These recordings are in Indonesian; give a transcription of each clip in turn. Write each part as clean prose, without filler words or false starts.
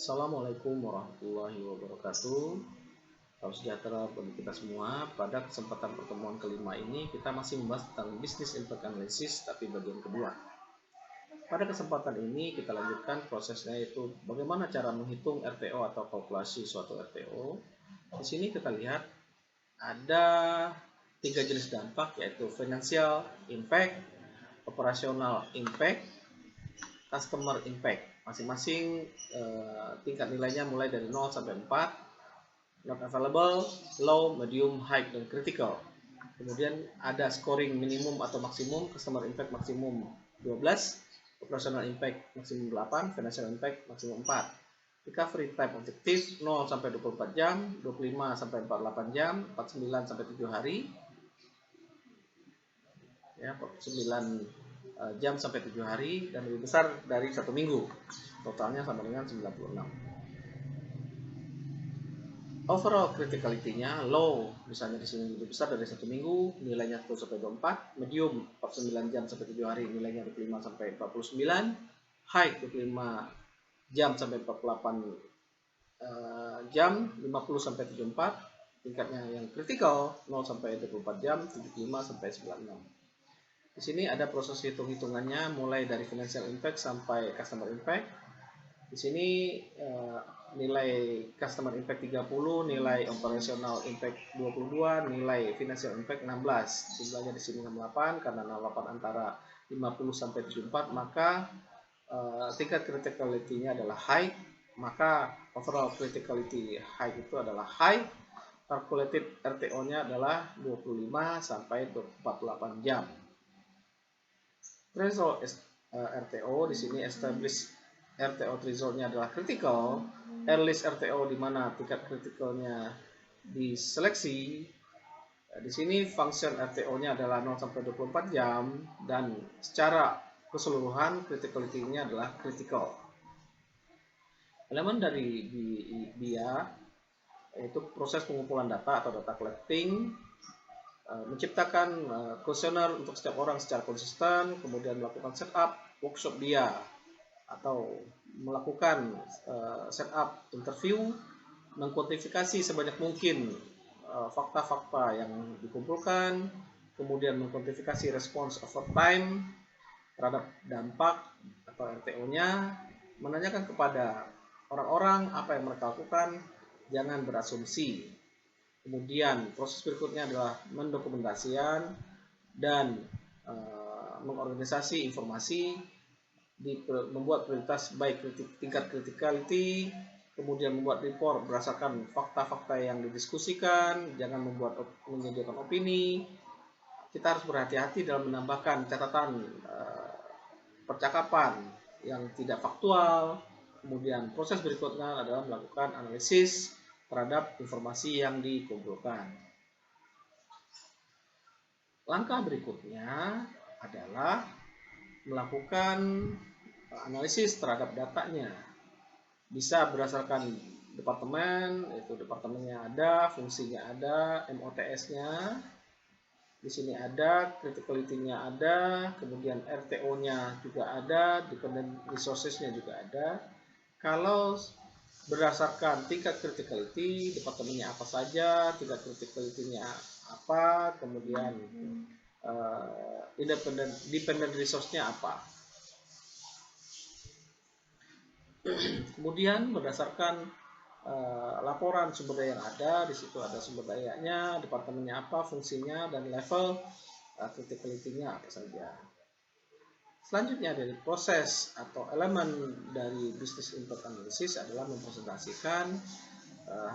Assalamualaikum warahmatullahi wabarakatuh. Salam sejahtera bagi kita semua. Pada kesempatan pertemuan kelima ini kita masih membahas tentang Business Impact Analysis, tapi bagian kedua. Pada kesempatan ini kita lanjutkan prosesnya, yaitu bagaimana cara menghitung RTO atau kalkulasi suatu RTO. Di sini kita lihat ada 3 jenis dampak, yaitu Financial Impact, Operational Impact, Customer Impact. Masing-masing tingkat nilainya mulai dari 0 sampai 4, not available, low, medium, high, dan critical. Kemudian ada scoring minimum atau maksimum. Customer Impact maksimum 12, Operational Impact maksimum 8, Financial Impact maksimum 4. Recovery time objektif 0 sampai 24 jam, 25 sampai 48 jam, 49 sampai 7 hari, ya, 49 jam sampai 7 hari, dan lebih besar dari 1 minggu. Totalnya sama dengan 96. Overall criticality-nya low, misalnya di sini lebih besar dari 1 minggu, nilainya 10 sampai 24, medium 49 jam sampai 7 hari, nilainya 25 sampai 49, high 25 jam sampai 48 jam, 50 sampai 74, tingkatnya yang critical 0 sampai 24 jam, 75 sampai 96. Di sini ada proses hitung-hitungannya mulai dari Financial Impact sampai Customer Impact. Di sini nilai Customer Impact 30, nilai Operational Impact 22, nilai Financial Impact 16. Jumlahnya di sini 68 karena 68 antara 50 sampai 74, maka tingkat criticality-nya adalah high, maka overall criticality high itu adalah high. Calculated RTO-nya adalah 25 sampai 48 jam. Threshold RTO di sini established RTO threshold-nya adalah critical, earliest RTO di mana tingkat critical-nya diseleksi. Di sini function RTO-nya adalah 0 sampai 24 jam, dan secara keseluruhan criticality-nya adalah critical. Elemen dari BIA yaitu proses pengumpulan data atau data collecting, menciptakan kuesioner untuk setiap orang secara konsisten, kemudian melakukan setup workshop BIA atau melakukan setup interview, mengkuantifikasi sebanyak mungkin fakta-fakta yang dikumpulkan, kemudian mengkuantifikasi respons over time terhadap dampak atau RTO-nya, menanyakan kepada orang-orang apa yang mereka lakukan, jangan berasumsi. Kemudian proses berikutnya adalah mendokumentasikan dan mengorganisasi informasi, membuat prioritas baik tingkat criticality, kemudian membuat report berdasarkan fakta-fakta yang didiskusikan, jangan menyediakan opini. Kita harus berhati-hati dalam menambahkan catatan percakapan yang tidak faktual. Kemudian proses berikutnya adalah melakukan analisis terhadap informasi yang dikumpulkan. Langkah berikutnya adalah melakukan analisis terhadap datanya. Bisa berdasarkan departemen, yaitu departemennya ada, fungsinya ada, MOTS-nya. Di sini ada, criticality-nya ada, kemudian RTO-nya juga ada, dependent resources-nya juga ada. Kalau berdasarkan tingkat criticality, departemennya apa saja, tingkat criticality-nya apa, kemudian dependent resource-nya apa. Kemudian berdasarkan laporan sumber daya yang ada, di situ ada sumber dayanya, departemennya apa, fungsinya, dan level criticality-nya apa saja. Selanjutnya dari proses atau elemen dari Business Impact Analysis adalah mempresentasikan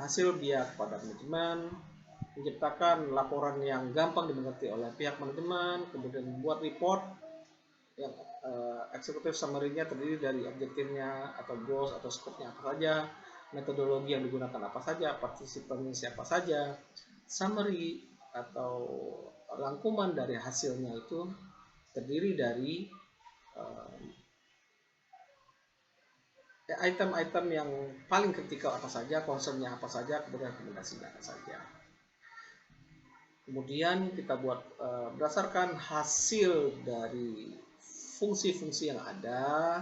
hasil BIA kepada manajemen, menciptakan laporan yang gampang dimengerti oleh pihak manajemen, kemudian membuat report yang executive summary-nya terdiri dari objektifnya atau goals atau scope-nya apa saja, metodologi yang digunakan apa saja, partisipannya siapa saja, summary atau rangkuman dari hasilnya itu terdiri dari item-item yang paling kritikal apa saja, concern-nya apa saja, kemudian rekomendasinya apa saja. Kemudian kita buat berdasarkan hasil dari fungsi-fungsi yang ada,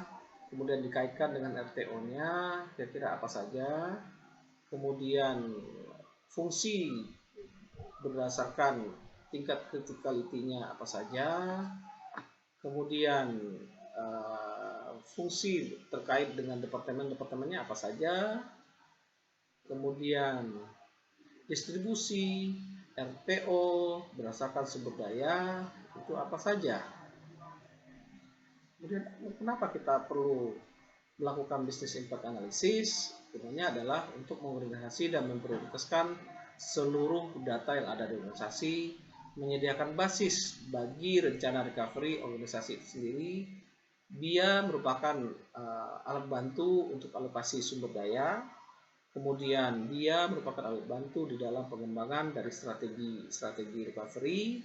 kemudian dikaitkan dengan RTO-nya, kira-kira apa saja, kemudian fungsi berdasarkan tingkat criticality-nya apa saja, kemudian fungsi terkait dengan departemen-departemennya apa saja, kemudian distribusi RTO berdasarkan sumber daya itu apa saja. Kemudian kenapa kita perlu melakukan business impact analysis? Sebenarnya adalah untuk mengorganisasi dan memprioritaskan seluruh data yang ada di organisasi, menyediakan basis bagi rencana recovery organisasi itu sendiri. Dia merupakan alat bantu untuk alokasi sumber daya, kemudian dia merupakan alat bantu di dalam pengembangan dari strategi recovery,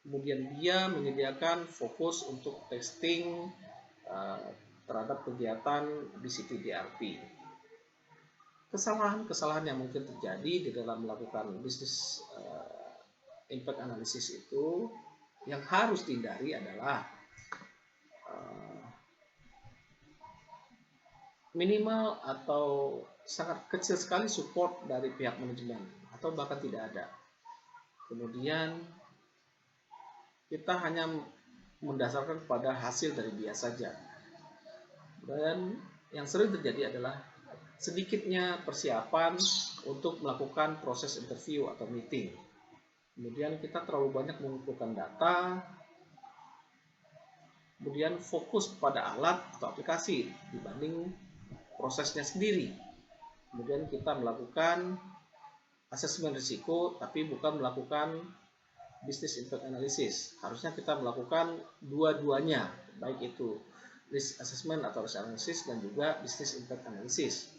kemudian dia menyediakan fokus untuk testing terhadap kegiatan BCP-DRP. Kesalahan-kesalahan yang mungkin terjadi di dalam melakukan business impact analysis itu yang harus dihindari adalah minimal atau sangat kecil sekali support dari pihak manajemen atau bahkan tidak ada. Kemudian kita hanya mendasarkan pada hasil dari dia saja. Dan yang sering terjadi adalah sedikitnya persiapan untuk melakukan proses interview atau meeting. Kemudian kita terlalu banyak mengumpulkan data, kemudian fokus pada alat atau aplikasi dibanding prosesnya sendiri. Kemudian kita melakukan asesmen risiko tapi bukan melakukan business impact analysis. Harusnya kita melakukan dua-duanya, baik itu risk assessment atau risk analysis dan juga business impact analysis.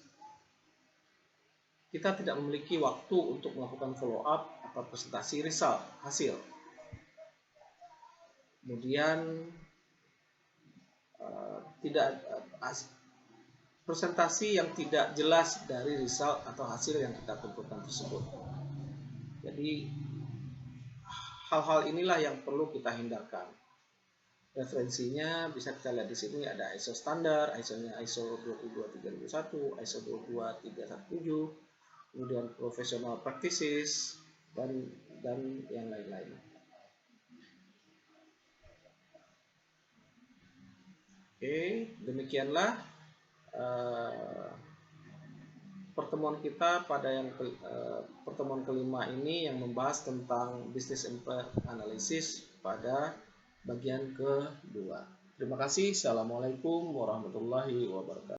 Kita tidak memiliki waktu untuk melakukan follow up atau presentasi result hasil. Kemudian presentasi yang tidak jelas dari result atau hasil yang kita kumpulkan tersebut. Jadi hal-hal inilah yang perlu kita hindarkan. Referensinya bisa kita lihat di sini, ada ISO standar, ISO-nya ISO 22301, ISO 22317, kemudian professional practices dan yang lain-lain. Oke, demikianlah pertemuan kita pada pertemuan kelima ini yang membahas tentang business impact analysis pada bagian kedua. Terima kasih. Assalamualaikum warahmatullahi wabarakatuh.